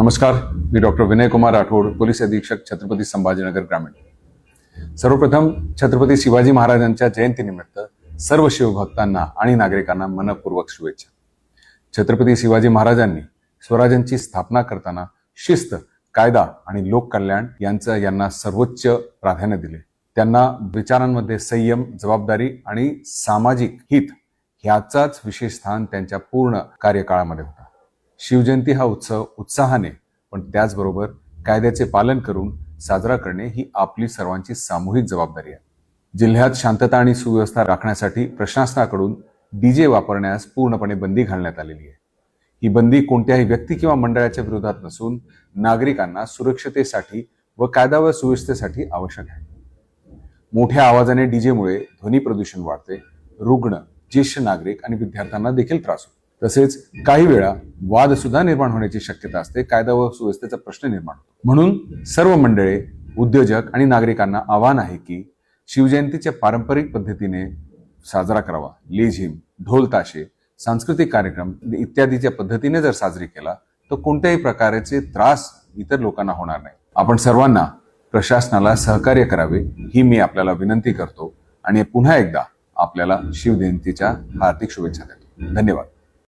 नमस्कार, मी doctor Vinay Kumar Rathod, police अधीक्षक, छत्रपती संभाजीनगर ग्रामीण। सर्वप्रथम छत्रपती शिवाजी महाराजांच्या जयंतीनिमित्त सर्व शिवभक्तांना आणि नागरिकांना मनपूर्वक शुभेच्छा। छत्रपती शिवाजी महाराजांनी स्वराज्याची स्थापना करताना शिस्त, कायदा आणि लोककल्याण यांना सर्वोच्च प्राधान्य दिले। त्यांना विचारांमध्ये संयम, जबाबदारी आणि सामाजिक हित ह्याचाच विशेष स्थान त्यांच्या पूर्ण कार्यकाळामध्ये होता। शिवजयंती हा उत्सव उत्साहाने पण त्याचबरोबर कायद्याचे पालन करून साजरा करणे ही आपली सर्वांची सामूहिक जबाबदारी आहे। जिल्ह्यात शांतता आणि सुव्यवस्था राखण्यासाठी प्रशासनाकडून डीजे वापरण्यास पूर्णपणे बंदी घालण्यात आलेली आहे। ही बंदी कोणत्याही व्यक्ती किंवा मंडळाच्या विरोधात नसून नागरिकांना सुरक्षतेसाठी व कायदा व सुव्यवस्थेसाठी आवश्यक आहे। मोठ्या आवाजाने डीजेमुळे ध्वनी प्रदूषण वाढते, रुग्ण, ज्येष्ठ नागरिक आणि विद्यार्थ्यांना देखील त्रास होतो। तसेच काही वेळा वाद सुद्धा निर्माण होण्याची शक्यता असते, कायदा व सुव्यवस्थेचा प्रश्न निर्माण होतो। म्हणून सर्व मंडळे, उद्योजक आणि नागरिकांना आवाहन आहे की शिवजयंतीच्या पारंपरिक पद्धतीने साजरा करावा। लेझिम, ढोल ताशे, सांस्कृतिक कार्यक्रम इत्यादीच्या पद्धतीने जर साजरी केला तर कोणत्याही प्रकारचे त्रास इतर लोकांना होणार नाही। आपण सर्वांना प्रशासनाला सहकार्य करावे ही मी आपल्याला विनंती करतो आणि पुन्हा एकदा आपल्याला शिवजयंतीच्या हार्दिक शुभेच्छा देतो। धन्यवाद।